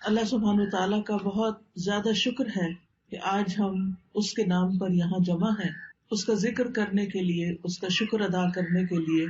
اللہ سبحانہ تعالیٰ کا بہت زیادہ شکر ہے کہ آج ہم اس کے نام پر یہاں جمع ہیں، اس کا ذکر کرنے کے لیے، اس کا شکر ادا کرنے کے لیے،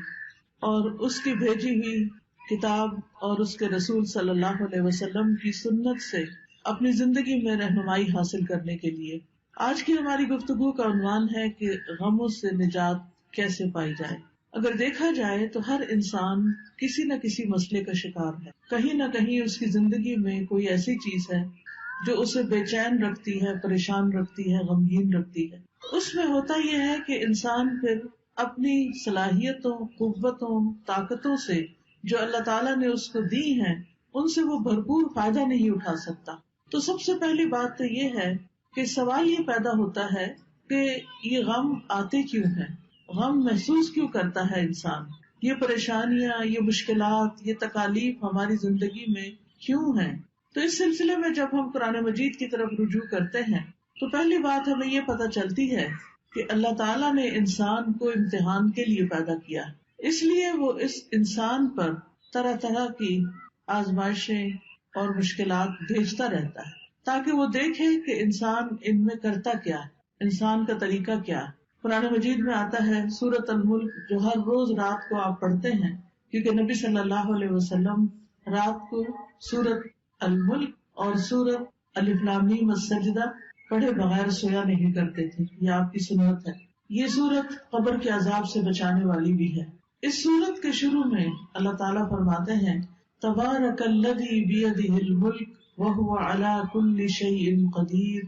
اور اس کی بھیجی ہوئی کتاب اور اس کے رسول صلی اللہ علیہ وسلم کی سنت سے اپنی زندگی میں رہنمائی حاصل کرنے کے لیے۔ آج کی ہماری گفتگو کا عنوان ہے کہ غموں سے نجات کیسے پائی جائے۔ اگر دیکھا جائے تو ہر انسان کسی نہ کسی مسئلے کا شکار ہے، کہیں نہ کہیں اس کی زندگی میں کوئی ایسی چیز ہے جو اسے بے چین رکھتی ہے، پریشان رکھتی ہے، غمگین رکھتی ہے۔ اس میں ہوتا یہ ہے کہ انسان پھر اپنی صلاحیتوں، قوتوں، طاقتوں سے جو اللہ تعالیٰ نے اس کو دی ہیں، ان سے وہ بھرپور فائدہ نہیں اٹھا سکتا۔ تو سب سے پہلی بات تو یہ ہے کہ سوال یہ پیدا ہوتا ہے کہ یہ غم آتے کیوں ہیں، غم محسوس کیوں کرتا ہے انسان، یہ پریشانیاں، یہ مشکلات، یہ تکالیف ہماری زندگی میں کیوں ہیں۔ تو اس سلسلے میں جب ہم قرآن مجید کی طرف رجوع کرتے ہیں تو پہلی بات ہمیں یہ پتہ چلتی ہے کہ اللہ تعالیٰ نے انسان کو امتحان کے لیے پیدا کیا، اس لیے وہ اس انسان پر طرح طرح کی آزمائشیں اور مشکلات بھیجتا رہتا ہے تاکہ وہ دیکھے کہ انسان ان میں کرتا کیا ہے، انسان کا طریقہ کیا ہے۔ قرآن مجید میں آتا ہے سورۃ الملک، جو ہر روز رات کو آپ پڑھتے ہیں، کیونکہ نبی صلی اللہ علیہ وسلم رات کو سورۃ الملک اور سورۃ الف لام میم السجدہ پڑھے بغیر سویا نہیں کرتے تھے، یہ آپ کی سنت ہے۔ یہ سورت قبر کے عذاب سے بچانے والی بھی ہے۔ اس سورت کے شروع میں اللہ تعالیٰ فرماتے ہیں تبارک الذی بیدہ الملک وہو علی کل شیء قدیر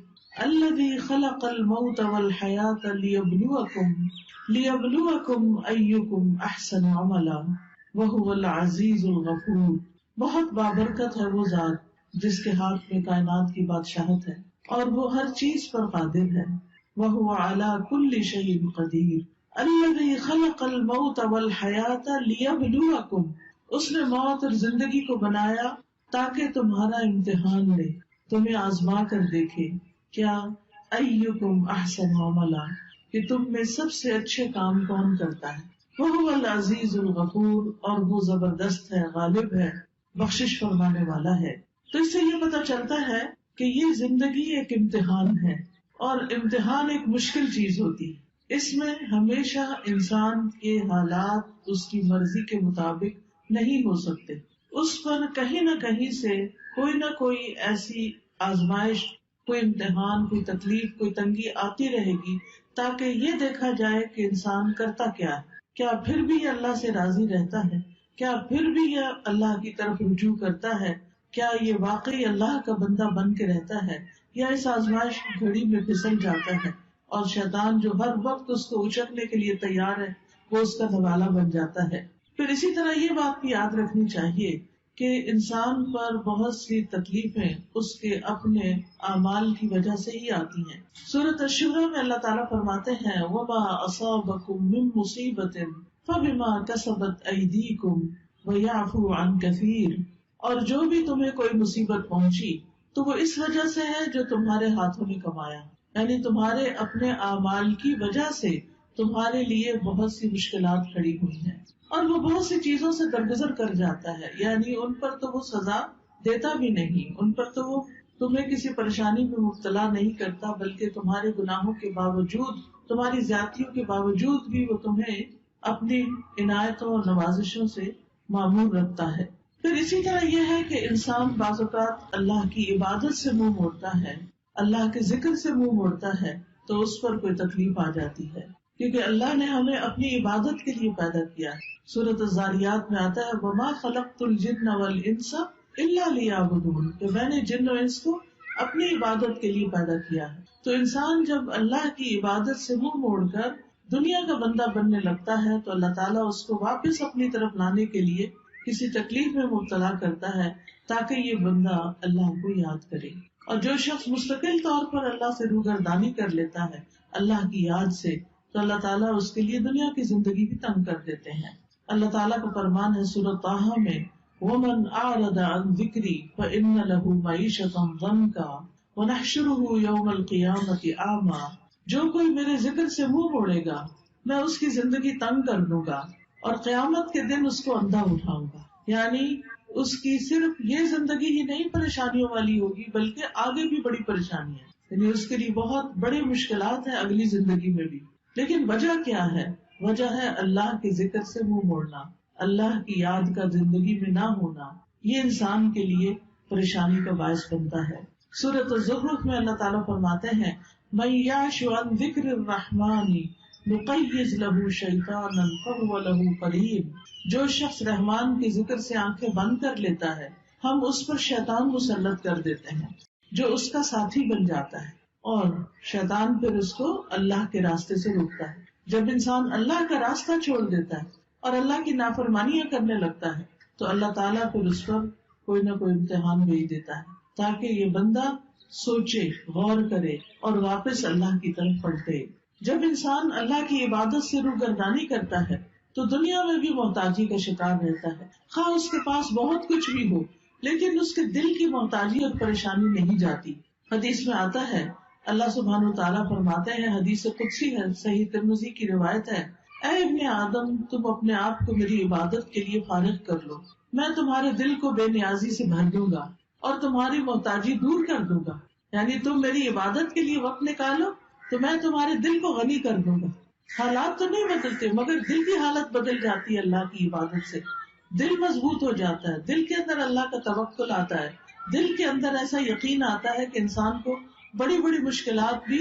الذی خلق الموت والحیاۃ لیبلوکم ایکم احسن عملا وہو العزیز الغفور۔ بہت بابرکت ہے وہ ذات جس کے ہاتھ میں کائنات کی بادشاہت ہے اور وہ ہر چیز پر قادر ہے۔ وہو علی کل شیء قدیر الذی خلق الموت والحیاۃ لیبلوکم، اس نے موت اور زندگی کو بنایا تاکہ تمہارا امتحان لے، تمہیں آزما کر دیکھے، کیا ایکم احسن عملا، کہ تم میں سب سے اچھے کام کون کرتا ہے۔ وہ العزیز الغفور، اور وہ زبردست ہے، غالب ہے، بخشش فرمانے والا ہے۔ تو اس سے یہ پتہ چلتا ہے کہ یہ زندگی ایک امتحان ہے، اور امتحان ایک مشکل چیز ہوتی ہے۔ اس میں ہمیشہ انسان کے حالات اس کی مرضی کے مطابق نہیں ہو سکتے، اس پر کہیں نہ کہیں سے کوئی نہ کوئی ایسی آزمائش، کوئی امتحان، کوئی تکلیف، کوئی تنگی آتی رہے گی تاکہ یہ دیکھا جائے کہ انسان کرتا کیا ہے، کیا پھر بھی یہ اللہ سے راضی رہتا ہے، کیا پھر بھی یہ اللہ کی طرف رجوع کرتا ہے، کیا یہ واقعی اللہ کا بندہ بن کے رہتا ہے، یا اس آزمائش کی گھڑی میں پھسل جاتا ہے اور شیطان جو ہر وقت اس کو اچکنے کے لیے تیار ہے وہ اس کا نوالا بن جاتا ہے۔ پھر اسی طرح یہ بات بھی یاد رکھنی چاہیے کہ انسان پر بہت سی تکلیفیں اس کے اپنے اعمال کی وجہ سے ہی آتی ہیں۔ سورۃ الشورى میں اللہ تعالیٰ فرماتے ہیں وَمَا أَصَابَكُم مِّن مُّصِيبَةٍ فَبِمَا كَسَبَتْ أَيْدِيكُمْ وَيَعْفُو عَن كَثِيرٍ، اور جو بھی تمہیں کوئی مصیبت پہنچی تو وہ اس وجہ سے ہے جو تمہارے ہاتھوں نے کمایا، یعنی تمہارے اپنے اعمال کی وجہ سے تمہارے لیے بہت سی مشکلات کھڑی ہوئی ہیں، اور وہ بہت سی چیزوں سے درگزر کر جاتا ہے، یعنی ان پر تو وہ سزا دیتا بھی نہیں، ان پر تو وہ تمہیں کسی پریشانی میں مبتلا نہیں کرتا، بلکہ تمہارے گناہوں کے باوجود، تمہاری زیادتیوں کے باوجود بھی وہ تمہیں اپنی عنایتوں اور نوازشوں سے معمور رکھتا ہے۔ پھر اسی طرح یہ ہے کہ انسان بعض اوقات اللہ کی عبادت سے منہ موڑتا ہے، اللہ کے ذکر سے منہ موڑتا ہے تو اس پر کوئی تکلیف آ جاتی ہے، کیونکہ اللہ نے ہمیں اپنی عبادت کے لیے پیدا کیا ہے۔ سورۃ الذاریات میں آتا ہے وَمَا خَلَقْتُ الْجِنَّ وَالْإِنسَ إِلَّا لِيَعْبُدُونِ، کہ میں نے جن و انس کو اپنی عبادت کے لیے پیدا کیا ہے۔ تو انسان جب اللہ کی عبادت سے منہ موڑ کر دنیا کا بندہ بننے لگتا ہے تو اللہ تعالیٰ اس کو واپس اپنی طرف لانے کے لیے کسی تکلیف میں مبتلا کرتا ہے تاکہ یہ بندہ اللہ کو یاد کرے۔ اور جو شخص مستقل طور پر اللہ سے روگردانی کر لیتا ہے اللہ کی یاد سے، تو اللہ تعالیٰ اس کے لیے دنیا کی زندگی بھی تنگ کر دیتے ہیں۔ اللہ تعالیٰ کا فرمان ہے سورۃ طٰہٰ میں وَمَنْ أَعْرَضَ عَنْ ذِكْرِي فَإِنَّ لَهُ مَعِيشَةً ضَنْكًا وَنَحْشُرُهُ يَوْمَ الْقِيَامَةِ أَعْمَىٰ، جو کوئی میرے ذکر سے منہ موڑے گا میں اس کی زندگی تنگ کر دوں گا اور قیامت کے دن اس کو اندھا اٹھاؤں گا، یعنی اس کی صرف یہ زندگی ہی نہیں پریشانیوں والی ہوگی بلکہ آگے بھی بڑی پریشانی ہے، یعنی اس کے لیے بہت بڑی مشکلات ہیں اگلی زندگی میں بھی. لیکن وجہ کیا ہے؟ وجہ ہے اللہ کے ذکر سے منہ موڑنا، اللہ کی یاد کا زندگی میں نہ ہونا. یہ انسان کے لیے پریشانی کا باعث بنتا ہے. سورۃ الزخرف میں اللہ تعالیٰ فرماتے ہیں مَن یعش عن ذکر الرحمن نقیض لہ شیطانا فہو لہ قرین. جو شخص رحمان کے ذکر سے آنکھیں بند کر لیتا ہے ہم اس پر شیطان مسلط کر دیتے ہیں جو اس کا ساتھی بن جاتا ہے، اور شیطان پھر اس کو اللہ کے راستے سے روکتا ہے. جب انسان اللہ کا راستہ چھوڑ دیتا ہے اور اللہ کی نافرمانیاں کرنے لگتا ہے تو اللہ تعالیٰ پھر اس پر کوئی نہ کوئی امتحان بھیج دیتا ہے تاکہ یہ بندہ سوچے، غور کرے اور واپس اللہ کی طرف پلٹے. جب انسان اللہ کی عبادت سے روگردانی کرتا ہے تو دنیا میں بھی محتاجی کا شکار رہتا ہے، خواہ اس کے پاس بہت کچھ بھی ہو لیکن اس کے دل کی محتاجی اور پریشانی نہیں جاتی. حدیث میں آتا ہے اللہ سبحانہ وتعالیٰ فرماتے ہیں، حدیث قدسی ہے، صحیح ترمذی کی روایت ہے، اے ابن آدم تم اپنے آپ کو میری عبادت کے لیے فارغ کر لو، میں تمہارے دل کو بے نیازی سے بھر دوں گا اور تمہاری محتاجی دور کر دوں گا. یعنی تم میری عبادت کے لیے وقت نکالو تو میں تمہارے دل کو غنی کر دوں گا. حالات تو نہیں بدلتے مگر دل کی حالت بدل جاتی ہے اللہ کی عبادت سے. دل مضبوط ہو جاتا ہے، دل کے اندر اللہ کا توکل آتا ہے، دل کے اندر ایسا یقین آتا ہے کہ انسان کو بڑی بڑی مشکلات بھی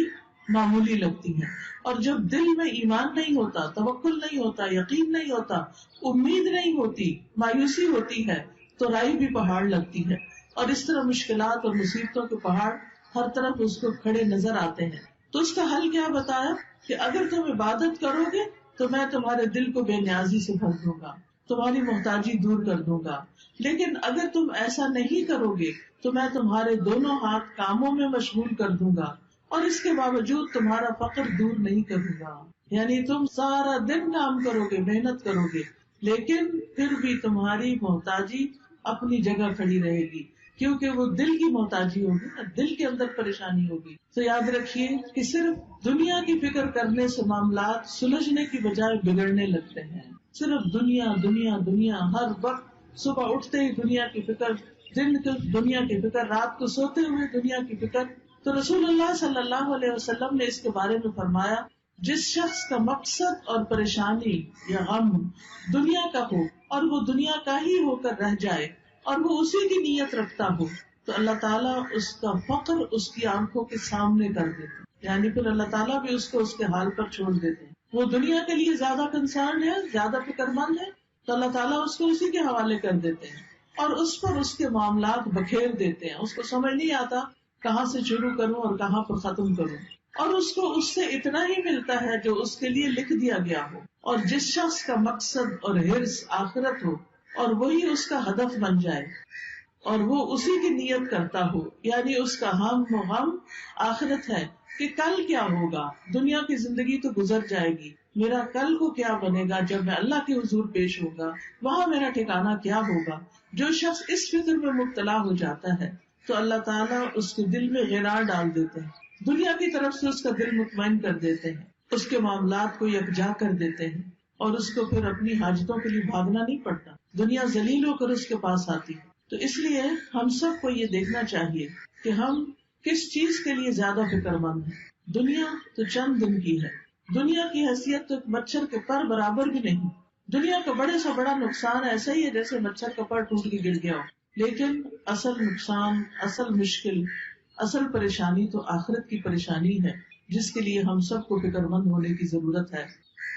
معمولی لگتی ہیں. اور جب دل میں ایمان نہیں ہوتا، توکل نہیں ہوتا، یقین نہیں ہوتا، امید نہیں ہوتی، مایوسی ہوتی ہے تو رائی بھی پہاڑ لگتی ہے. اور اس طرح مشکلات اور مصیبتوں کے پہاڑ ہر طرف اس کو کھڑے نظر آتے ہیں. تو اس کا حل کیا بتایا کہ اگر تم عبادت کرو گے تو میں تمہارے دل کو بے نیازی سے بھر دوں گا، تمہاری محتاجی دور کر دوں گا. لیکن اگر تم ایسا نہیں کرو گے تو میں تمہارے دونوں ہاتھ کاموں میں مشغول کر دوں گا اور اس کے باوجود تمہارا فقر دور نہیں کروں گا. یعنی تم سارا دن کام کرو گے، محنت کرو گے، لیکن پھر بھی تمہاری محتاجی اپنی جگہ کھڑی رہے گی کیونکہ وہ دل کی محتاجی ہوگی نا، دل کے اندر پریشانی ہوگی. تو یاد رکھیے کہ صرف دنیا کی فکر کرنے سے معاملات سلجھنے کی بجائے بگڑنے لگتے ہیں. صرف دنیا دنیا دنیا، ہر وقت صبح اٹھتے ہی دنیا کی فکر، دن کو دنیا کی فکر، رات کو سوتے ہوئے دنیا کی فکر. تو رسول اللہ صلی اللہ علیہ وسلم نے اس کے بارے میں فرمایا جس شخص کا مقصد اور پریشانی یا غم دنیا کا ہو اور وہ دنیا کا ہی ہو کر رہ جائے اور وہ اسی کی نیت رکھتا ہو تو اللہ تعالیٰ اس کا فقر اس کی آنکھوں کے سامنے کر دیتے، یعنی پھر اللہ تعالیٰ بھی اس کو اس کے حال پر چھوڑ دیتے. وہ دنیا کے لیے زیادہ کنسرن ہے، زیادہ فکر مند ہے تو اللہ تعالیٰ اس کو اسی کے حوالے کر دیتے ہیں اور اس پر اس کے معاملات بکھیر دیتے ہیں. اس کو سمجھ نہیں آتا کہاں سے شروع کروں اور کہاں پر ختم کروں، اور اس کو اس سے اتنا ہی ملتا ہے جو اس کے لیے لکھ دیا گیا ہو. اور جس شخص کا مقصد اور حرص آخرت ہو اور وہی اس کا ہدف بن جائے اور وہ اسی کی نیت کرتا ہو، یعنی اس کا ہم و غم آخرت ہے کہ کل کیا ہوگا، دنیا کی زندگی تو گزر جائے گی، میرا کل کو کیا بنے گا جب میں اللہ کے حضور پیش ہوگا، وہاں میرا ٹھکانہ کیا ہوگا. جو شخص اس فکر میں مبتلا ہو جاتا ہے تو اللہ تعالیٰ اس کے دل میں غرار ڈال دیتے ہیں، دنیا کی طرف سے اس کا دل مطمئن کر دیتے ہیں، اس کے معاملات کو یکجا کر دیتے ہیں اور اس کو پھر اپنی حاجتوں کے لیے بھاگنا نہیں پڑتا، دنیا ذلیل ہو کر اس کے پاس آتی ہے. تو اس لیے ہم سب کو یہ دیکھنا چاہیے کہ ہم کس چیز کے لیے زیادہ فکر مند ہیں. دنیا تو چند دن کی ہے، دنیا کی حیثیت تو ایک مچھر کے پر برابر بھی نہیں. دنیا کا بڑے سے بڑا نقصان ایسا ہی ہے جیسے مچھر کا پر ٹوٹ کے گر گیا ہو، لیکن اصل نقصان، اصل مشکل، اصل پریشانی تو آخرت کی پریشانی ہے جس کے لیے ہم سب کو فکر مند ہونے کی ضرورت ہے.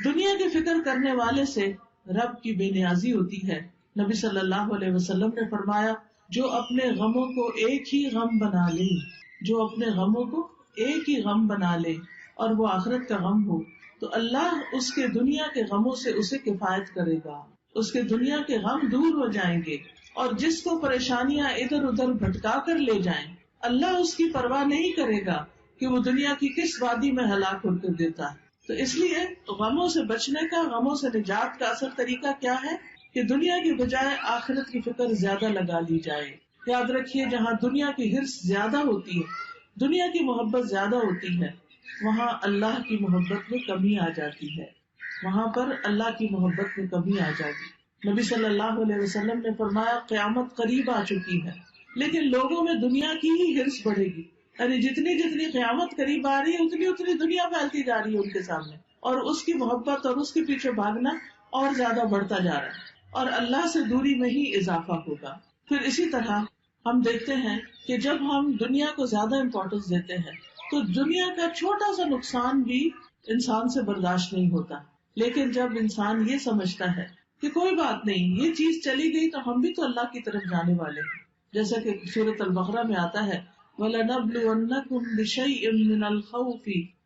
دنیا کی فکر کرنے والے سے رب کی بے نیازی ہوتی ہے. نبی صلی اللہ علیہ وسلم نے فرمایا جو اپنے غموں کو ایک ہی غم بنا لے، جو اپنے غموں کو ایک ہی غم بنا لے اور وہ آخرت کا غم ہو تو اللہ اس کے دنیا کے غموں سے اسے کفایت کرے گا، اس کے دنیا کے غم دور ہو جائیں گے. اور جس کو پریشانیاں ادھر ادھر بھٹکا کر لے جائیں اللہ اس کی پرواہ نہیں کرے گا کہ وہ دنیا کی کس وادی میں ہلاک ہو کر دیتا ہے. تو اس لیے غموں سے بچنے کا، غموں سے نجات کا اصل طریقہ کیا ہے کہ دنیا کی بجائے آخرت کی فکر زیادہ لگا لی جائے. یاد رکھیے جہاں دنیا کی حرص زیادہ ہوتی ہے، دنیا کی محبت زیادہ ہوتی ہے، وہاں اللہ کی محبت میں کمی آ جاتی ہے، وہاں پر اللہ کی محبت میں کمی آ جاتی. نبی صلی اللہ علیہ وسلم نے فرمایا قیامت قریب آ چکی ہے، لیکن لوگوں میں دنیا کی ہی ہرس بڑھے گی، یعنی جتنی جتنی قیامت قریب آ رہی ہے اتنی اتنی دنیا پھیلتی جا رہی ہے ان کے سامنے، اور اس کی محبت اور اس کے پیچھے بھاگنا اور زیادہ بڑھتا جا رہا ہے، اور اللہ سے دوری میں ہی اضافہ ہوگا۔ پھر اسی طرح ہم دیکھتے ہیں کہ جب ہم دنیا کو زیادہ امپورٹنس دیتے ہیں تو دنیا کا چھوٹا سا نقصان بھی انسان سے برداشت نہیں ہوتا، لیکن جب انسان یہ سمجھتا ہے کہ کوئی بات نہیں، یہ چیز چلی گئی تو ہم بھی تو اللہ کی طرف جانے والے ہیں، جیسا کہ سورۃ البقرہ میں آتا ہے وَلَنَبْلُوَنَّكُمْ بِشَيْءٍ مِّنَ الْخَوْفِ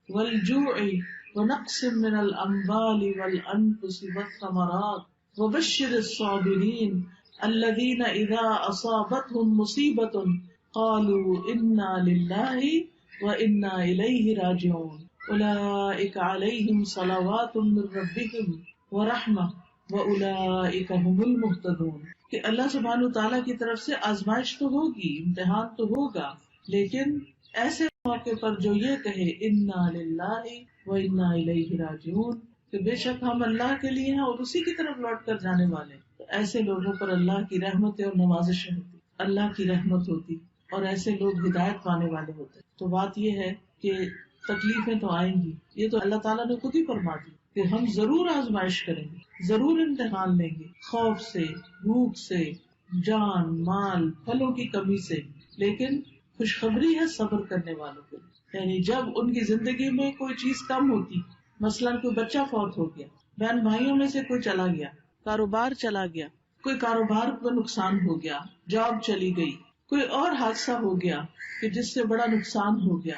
وَالْجُوعِ وَنَقْصٍ مِّنَ الْأَمْوَالِ وَالْأَنفُسِ وَالثَّمَرَاتِ وَبَشِّرِ الصَّابِرِينَ الذين إذا أصابتهم مصيبة قالوا إنا لله وإنا إليه راجعون أولئك عليهم صلوات من ربهم ورحمة وأولئك هم المهتدون۔ کہ اللہ سبحانہ وتعالیٰ کی طرف سے آزمائش تو ہوگی، امتحان تو ہوگا، لیکن ایسے موقع پر جو یہ کہے انا للہ وانا الیہ راجعون، کہ بے شک ہم اللہ کے لیے ہیں اور اسی کی طرف لوٹ کر جانے والے ہیں، تو ایسے لوگوں پر اللہ کی رحمت اور نوازشیں ہوتی، اللہ کی رحمت ہوتی، اور ایسے لوگ ہدایت پانے والے ہوتے۔ تو بات یہ ہے کہ تکلیفیں تو آئیں گی، یہ تو اللہ تعالیٰ نے خود ہی فرما دی کہ ہم ضرور آزمائش کریں گے، ضرور امتحان لیں گے، خوف سے، بھوک سے، جان مال پھلوں کی کمی سے، لیکن خوشخبری ہے صبر کرنے والوں کے لیے، یعنی جب ان کی زندگی میں کوئی چیز کم ہوتی، مثلاً کوئی بچہ فوت ہو گیا، بہن بھائیوں میں سے کوئی چلا گیا، کاروبار چلا گیا، کوئی کاروبار کو نقصان ہو گیا، جاب چلی گئی، کوئی اور حادثہ ہو گیا کہ جس سے بڑا نقصان ہو گیا،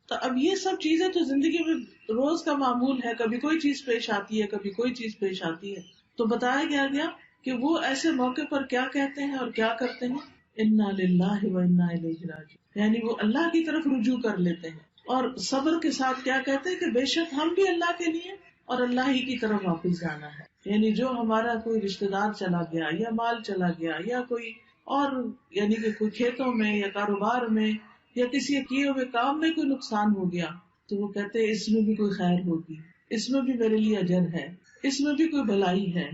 تو اب یہ سب چیزیں تو زندگی میں روز کا معمول ہے، کبھی کوئی چیز پیش آتی ہے، کبھی کوئی چیز پیش آتی ہے۔ تو بتایا گیا کہ وہ ایسے موقع پر کیا کہتے ہیں اور کیا کرتے ہیں، انا للہ و انا الیہ راجعون، یعنی وہ اللہ کی طرف رجوع کر لیتے ہیں، اور صبر کے ساتھ کیا کہتے ہیں کہ بے شک ہم بھی اللہ کے لیے اور اللہ ہی کی طرف واپس جانا ہے۔ یعنی جو ہمارا کوئی رشتہ دار چلا گیا یا مال چلا گیا یا کوئی اور یعنی کہ کوئی کھیتوں میں یا کاروبار میں یا کسی کیے ہوئے کام میں کوئی نقصان ہو گیا، تو وہ کہتے ہیں اس میں بھی کوئی خیر ہوگی، اس میں بھی میرے لیے اجر ہے، اس میں بھی کوئی بھلائی ہے،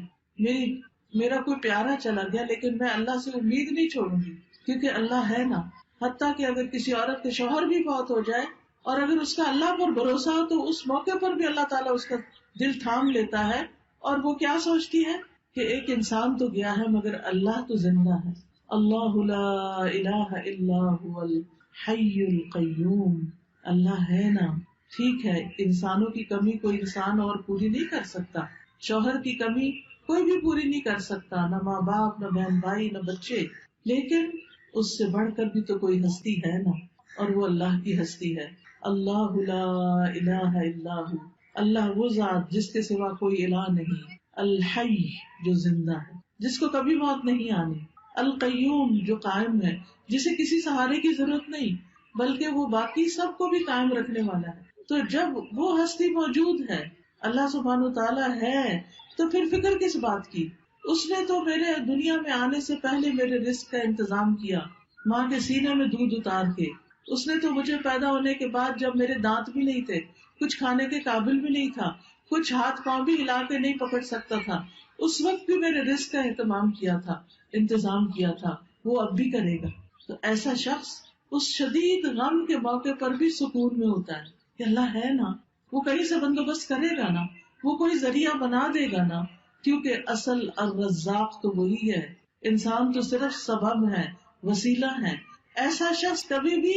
میرا کوئی پیارا چلا گیا لیکن میں اللہ سے امید نہیں چھوڑوں گی، کیونکہ اللہ ہے نا۔ حتیٰ کہ اگر کسی عورت کے شوہر بھی فوت ہو جائے اور اگر اس کا اللہ پر بھروسہ ہو تو اس موقع پر بھی اللہ تعالیٰ اس کا دل تھام لیتا ہے، اور وہ کیا سوچتی ہے کہ ایک انسان تو گیا ہے مگر اللہ تو زندہ ہے، اللہ لا الہ الا هو الحی القیوم، اللہ ہے نا۔ ٹھیک ہے، انسانوں کی کمی کوئی انسان اور پوری نہیں کر سکتا، شوہر کی کمی کوئی بھی پوری نہیں کر سکتا، نہ ماں باپ، نہ بہن بھائی، نہ بچے، لیکن اس سے بڑھ کر بھی تو کوئی ہستی ہے نا، اور وہ اللہ کی ہستی ہے۔ اللہ لا الہ الا ہو، اللہ وہ ذات جس کے سوا کوئی الہ نہیں، الحی جو زندہ ہے، جس کو کبھی موت نہیں آنی، القیوم جو قائم ہے، جسے کسی سہارے کی ضرورت نہیں بلکہ وہ باقی سب کو بھی قائم رکھنے والا ہے۔ تو جب وہ ہستی موجود ہے، اللہ سبحانہ وتعالیٰ ہے، تو پھر فکر کس بات کی؟ اس نے تو میرے دنیا میں آنے سے پہلے میرے رزق کا انتظام کیا، ماں کے سینے میں دودھ اتار کے، اس نے تو مجھے پیدا ہونے کے بعد جب میرے دانت بھی نہیں تھے، کچھ کھانے کے قابل بھی نہیں تھا، کچھ ہاتھ پاؤں بھی ہلا کے نہیں پکڑ سکتا تھا، اس وقت بھی میرے رزق کا اہتمام کیا تھا، انتظام کیا تھا، وہ اب بھی کرے گا۔ تو ایسا شخص اس شدید غم کے موقع پر بھی سکون میں ہوتا ہے کہ اللہ ہے نا، وہ کہیں سے بندوبست کرے گا نا، وہ کوئی ذریعہ بنا دے گا نا، کیونکہ اصل الرزاق تو وہی ہے، انسان تو صرف سبب ہے، وسیلہ ہے۔ ایسا شخص کبھی بھی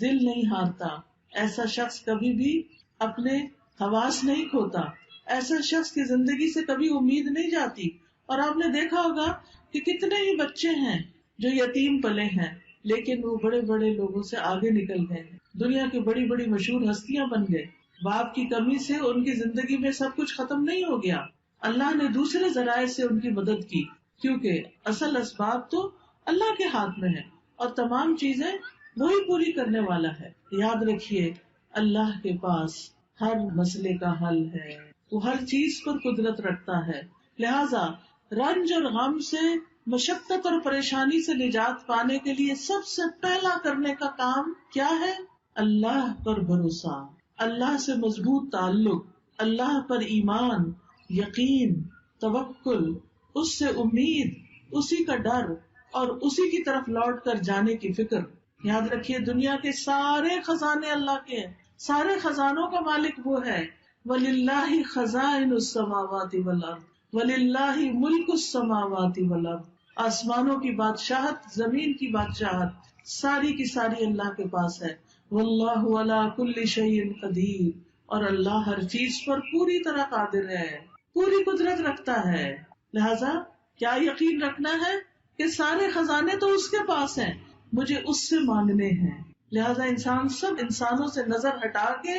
دل نہیں ہارتا، ایسا شخص کبھی بھی اپنے حواس نہیں کھوتا، ایسا شخص کی زندگی سے کبھی امید نہیں جاتی۔ اور آپ نے دیکھا ہوگا کہ کتنے ہی بچے ہیں جو یتیم پلے ہیں، لیکن وہ بڑے بڑے لوگوں سے آگے نکل گئے، دنیا کی بڑی بڑی مشہور ہستیاں بن گئے۔ باپ کی کمی سے ان کی زندگی میں سب کچھ ختم نہیں ہو گیا، اللہ نے دوسرے ذرائع سے ان کی مدد کی، کیونکہ اصل اسباب تو اللہ کے ہاتھ میں ہے اور تمام چیزیں وہی پوری کرنے والا ہے۔ یاد رکھیے، اللہ کے پاس ہر مسئلے کا حل ہے، وہ ہر چیز پر قدرت رکھتا ہے، لہذا رنج اور غم سے، مشقت اور پریشانی سے نجات پانے کے لیے سب سے پہلا کرنے کا کام کیا ہے؟ اللہ پر بھروسہ، اللہ سے مضبوط تعلق، اللہ پر ایمان، یقین، توکل، اس سے امید، اسی کا ڈر اور اسی کی طرف لوٹ کر جانے کی فکر. یاد رکھیے دنیا کے سارے خزانے اللہ کے ہیں، سارے خزانوں کا مالک وہ ہے. وَلِلَّهِ خَزَائِنُ السَّمَاوَاتِ وَالْأَرْضِ وَلِلَّهِ مُلْكُ السَّمَاوَاتِ وَالْأَرْضِ. آسمانوں کی بادشاہت، زمین کی بادشاہت ساری کی ساری اللہ کے پاس ہے. وَاللَّهُ عَلَى كُلِّ شَيْءٍ قَدِيرٌ. اور اللہ ہر چیز پر پوری طرح قادر ہے، پوری قدرت رکھتا ہے. لہذا کیا یقین رکھنا ہے کہ سارے خزانے تو اس کے پاس ہیں، مجھے اس سے مانگنے ہیں. لہذا انسان سب انسانوں سے نظر ہٹا کے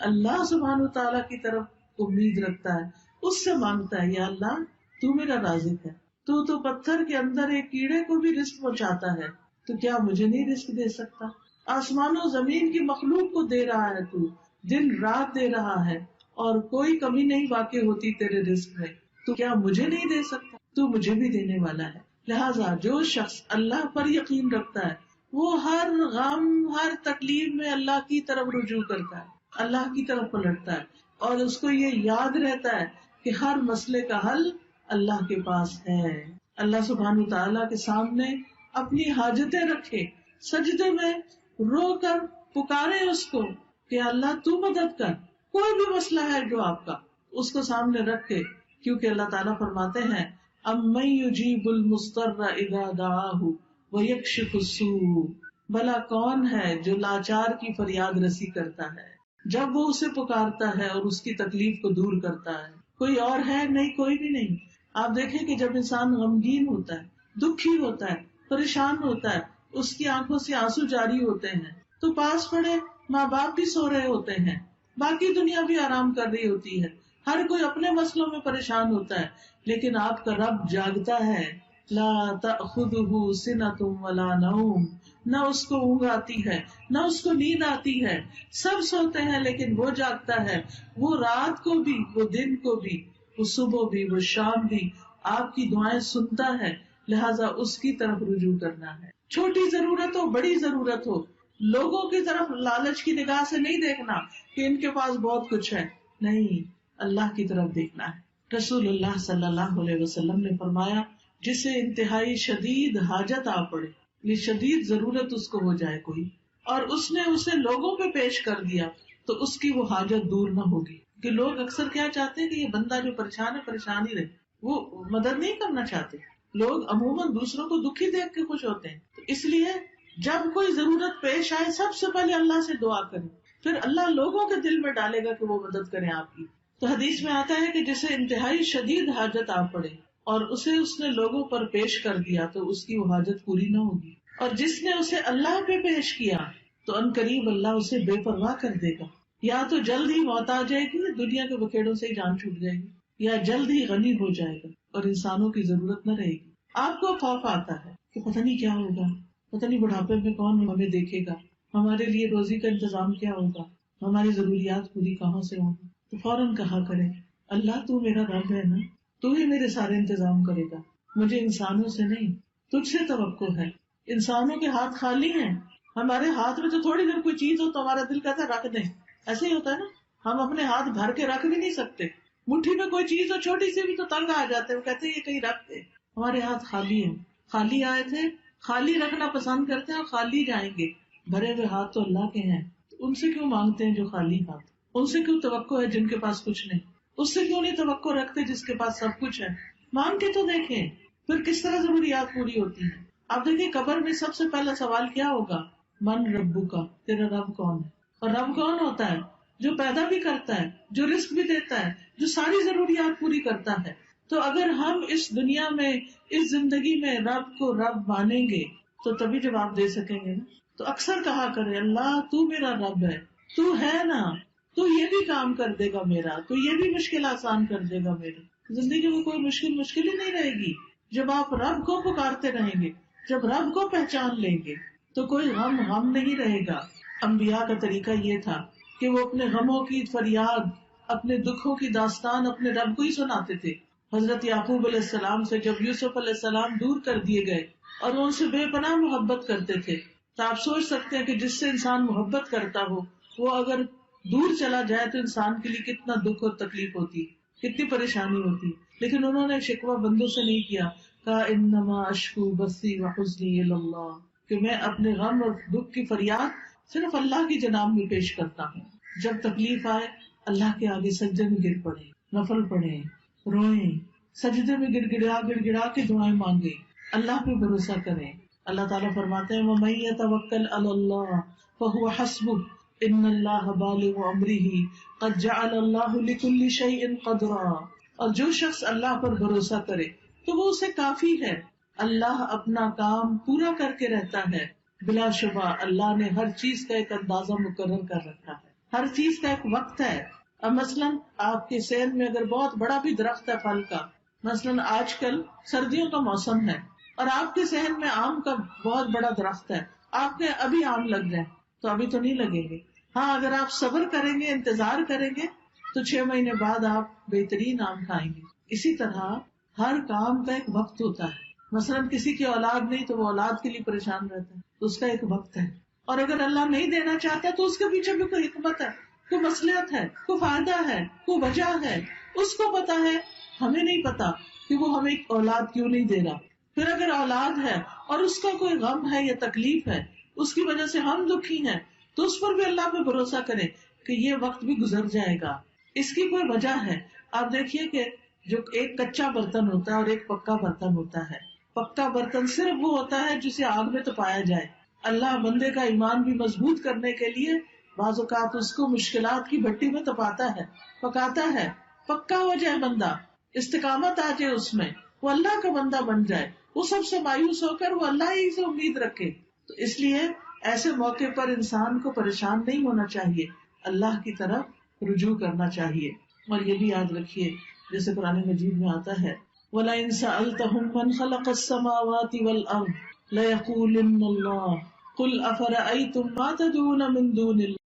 اللہ سبحانہ تعالیٰ کی طرف امید رکھتا ہے، اس سے مانگتا ہے. یا اللہ تو میرا رازق ہے، تو پتھر کے اندر ایک کیڑے کو بھی رزق پہنچاتا ہے، تو کیا مجھے نہیں رزق دے سکتا؟ آسمان و زمین کی مخلوق کو دے رہا ہے، تو دن رات دے رہا ہے اور کوئی کمی نہیں واقع ہوتی تیرے رزق میں، تو کیا مجھے نہیں دے سکتا؟ تو مجھے بھی دینے والا ہے. لہٰذا جو شخص اللہ پر یقین رکھتا ہے وہ ہر غم، ہر تکلیف میں اللہ کی طرف رجوع کرتا ہے، اللہ کی طرف پلٹتا ہے، اور اس کو یہ یاد رہتا ہے کہ ہر مسئلے کا حل اللہ کے پاس ہے. اللہ سبحانہ تعالیٰ کے سامنے اپنی حاجتیں رکھے، سجدے میں رو کر پکارے اس کو کہ اللہ تو مدد کر. کوئی بھی مسئلہ ہے جو آپ کا، اس کو سامنے رکھے، کیونکہ اللہ تعالیٰ فرماتے ہیں اَمَّن يُجِيبُ الْمُضْطَرَّ إِذَا دَعَاهُ وَيَكْشِفُ السُّوءَ. بھلا کون ہے جو لاچار کی فریاد رسی کرتا ہے جب وہ اسے پکارتا ہے اور اس کی تکلیف کو دور کرتا ہے؟ کوئی اور ہے؟ نہیں، کوئی بھی نہیں. آپ دیکھیں کہ جب انسان غمگین ہوتا ہے، دکھی ہوتا ہے، پریشان ہوتا ہے، اس کی آنکھوں سے آنسو جاری ہوتے ہیں، تو پاس پڑے ماں باپ بھی سو رہے ہوتے ہیں، باقی دنیا بھی آرام کر رہی ہوتی ہے، ہر کوئی اپنے مسئلوں میں پریشان ہوتا ہے، لیکن آپ کا رب جاگتا ہے. لا تأخذہ سنۃ ولا نوم. نہ اس کو اونگ آتی ہے نہ اس کو نیند آتی ہے. سب سوتے ہیں لیکن وہ جاگتا ہے. وہ رات کو بھی، وہ دن کو بھی، وہ صبح بھی، وہ شام بھی آپ کی دعائیں سنتا ہے. لہٰذا اس کی طرف رجوع کرنا ہے. چھوٹی ضرورت ہو، بڑی ضرورت ہو، لوگوں کی طرف لالچ کی نگاہ سے نہیں دیکھنا کہ ان کے پاس بہت کچھ ہے، نہیں، اللہ کی طرف دیکھنا ہے. رسول اللہ صلی اللہ علیہ وسلم نے فرمایا جسے انتہائی شدید حاجت آ پڑے، یہ شدید ضرورت اس کو ہو جائے کوئی، اور اس نے اسے لوگوں پہ پیش کر دیا تو اس کی وہ حاجت دور نہ ہوگی. کہ لوگ اکثر کیا چاہتے ہیں کہ یہ بندہ جو پریشان ہے پریشان ہی رہے، وہ مدد نہیں کرنا چاہتے. لوگ عموماً دوسروں کو دکھی دیکھ کے خوش ہوتے ہیں. تو اس لیے جب کوئی ضرورت پیش آئے سب سے پہلے اللہ سے دعا کریں، پھر اللہ لوگوں کے دل میں ڈالے گا کہ وہ مدد کریں آپ کی. تو حدیث میں آتا ہے کہ جسے انتہائی شدید حاجت آ پڑے اور اسے اس نے لوگوں پر پیش کر دیا تو اس کی وہ حاجت پوری نہ ہوگی، اور جس نے اسے اللہ پہ پیش کیا تو ان قریب اللہ اسے بے پرواہ کر دے گا. یا تو جلد ہی موت آ جائے گی، دنیا کے بکھیڑوں سے ہی جان چھوٹ جائے گی، یا جلد ہی غنی ہو جائے گا اور انسانوں کی ضرورت نہ رہے گی. آپ کو خوف آتا ہے کہ پتہ نہیں کیا ہوگا، پتہ نہیں بڑھاپے میں کون ہمیں دیکھے گا، ہمارے لیے روزی کا انتظام کیا ہوگا، ہماری ضروریات پوری کہاں سے ہوں گی. تو فوراً کہا کرے اللہ تو میرا رب ہے نا، تو ہی میرے سارے انتظام کرے گا، مجھے انسانوں سے نہیں تجھ سے توقع ہے. انسانوں کے ہاتھ خالی ہیں، ہمارے ہاتھ میں تو تھوڑی دیر کوئی چیز ہو تو ہمارا دل کہتا ہے رکھ دیں. ایسے ہی ہوتا ہے نا، ہم اپنے ہاتھ بھر کے رکھ بھی نہیں سکتے، مٹھی میں کوئی چیز ہو چھوٹی سی بھی تو تنگ آ جاتے ہیں، وہ کہتے ہیں یہ کہیں رکھ دے. ہمارے ہاتھ خالی ہیں، خالی آئے تھے، خالی رکھنا پسند کرتے ہیں اور خالی جائیں گے. بھرے ہوئے ہاتھ تو اللہ کے ہیں، ان سے کیوں مانگتے ہیں جو خالی ہاتھ؟ ان سے کیوں توقع ہے جن کے پاس کچھ نہیں؟ اس سے کیوں نہیں توقع رکھتے جس کے پاس سب کچھ ہے؟ مانگ کے تو دیکھیں، پھر کس طرح ضروریات پوری ہوتی ہیں. آپ دیکھیں قبر میں سب سے پہلا سوال کیا ہوگا؟ من ربو کا، تیرا رب کون ہے؟ اور رب کون ہوتا ہے؟ جو پیدا بھی کرتا ہے، جو رزق بھی دیتا ہے، جو ساری ضروریات پوری کرتا ہے. تو اگر ہم اس دنیا میں، اس زندگی میں رب کو رب مانیں گے تو تبھی جواب دے سکیں گے نا. تو اکثر کہا کرے اللہ تو میرا رب ہے، تو ہے نا، تو یہ بھی کام کر دے گا میرا، تو یہ بھی مشکل آسان کر دے گا میری. زندگی میں کوئی مشکل ہی نہیں رہے گی جب آپ رب کو پکارتے رہیں گے، جب رب کو پہچان لیں گے تو کوئی غم نہیں رہے گا. انبیاء کا طریقہ یہ تھا کہ وہ اپنے غموں کی فریاد، اپنے دکھوں کی داستان اپنے رب کو ہی سناتے تھے. حضرت یعقوب علیہ السلام سے جب یوسف علیہ السلام دور کر دیے گئے اور وہ ان سے بے پناہ محبت کرتے تھے، تو آپ سوچ سکتے ہیں کہ جس سے انسان محبت کرتا ہو وہ اگر دور چلا جائے تو انسان کے لیے کتنا دکھ اور تکلیف ہوتی، کتنی پریشانی ہوتی. لیکن انہوں نے شکوہ بندوں سے نہیں کیا، کہا انما اشکو بثی وحزنی الی اللہ، کہ میں اپنے غم اور دکھ کی فریاد صرف اللہ کی جناب میں پیش کرتا ہوں. جب تکلیف آئے اللہ کے آگے سجدے میں گر پڑے، نفل پڑھے، روئیں، سجدے میں گڑ گڑا کے دعائیں مانگے، اللہ پہ بھروسہ کریں. اللہ تعالیٰ فرماتے ہیں وَمَن يَتَوَکَّلْ عَلَى اللَّهِ فَهُوَ حَسْبُهُ إِنَّ اللَّهَ بَالِغُ أَمْرِهِ قَدْ جَعَلَ اللَّهُ لِكُلِّ شَيْءٍ قَدْرًا. اور جو شخص اللہ پر بھروسہ کرے تو وہ اسے کافی ہے، اللہ اپنا کام پورا کر کے رہتا ہے. بلا شبہ اللہ نے ہر چیز کا ایک اندازہ مقرر کر رکھا ہے، ہر چیز کا ایک وقت ہے. اب مثلاً آپ کے صحن میں اگر بہت بڑا بھی درخت ہے پھل کا، مثلاً آج کل سردیوں کا موسم ہے اور آپ کے صحن میں آم کا بہت بڑا درخت ہے، آپ کے ابھی آم لگ جائیں تو ابھی تو نہیں لگیں گے. ہاں اگر آپ صبر کریں گے، انتظار کریں گے تو 6 مہینے بعد آپ بہترین آم کھائیں گے. اسی طرح ہر کام کا ایک وقت ہوتا ہے. مثلاً کسی کی اولاد نہیں تو وہ اولاد کے لیے پریشان رہتا ہے تو اس کا ایک وقت ہے، اور اگر اللہ نہیں دینا چاہتا تو اس کے پیچھے بھی کوئی حکمت ہے، کوئی مصلحت ہے، کوئی فائدہ ہے، کوئی وجہ ہے، اس کو پتا ہے، ہمیں نہیں پتا کہ وہ ہمیں اولاد کیوں نہیں دے رہا. پھر اگر اولاد ہے اور اس کا کوئی غم ہے یا تکلیف ہے، اس کی وجہ سے ہم دکھی ہیں، تو اس پر بھی اللہ پہ بھروسہ کریں کہ یہ وقت بھی گزر جائے گا، اس کی کوئی وجہ ہے. آپ دیکھیے کہ جو ایک کچا برتن ہوتا ہے اور ایک پکا برتن ہوتا ہے، پکا برتن صرف وہ ہوتا ہے جسے آگ میں تپایا جائے. اللہ بندے کا ایمان بھی مضبوط کرنے کے لیے بعض اوقات اس کو مشکلات کی بھٹی میں تپاتا ہے، پکاتا ہے، پکا ہو جائے بندہ، استقامت آ جائے اس میں، وہ اللہ کا بندہ بن جائے، وہ سب سے مایوس ہو کر وہ اللہ ہی سے امید رکھے. تو اس لیے ایسے موقع پر انسان کو پریشان نہیں ہونا چاہیے، اللہ کی طرف رجوع کرنا چاہیے. اور یہ بھی یاد رکھیے جیسے قرآن مجید میں آتا ہے وَلَئِن سَأَلْتَهُم مَّنْ خَلَقَ السَّمَاوَاتِ وَالْأَرْضَ لَيَقُولُنَّ اللَّهُ قُلْ أَفَرَأَيْتُم مَّا تَدْعُونَ مِن دُونِ اللَّهِ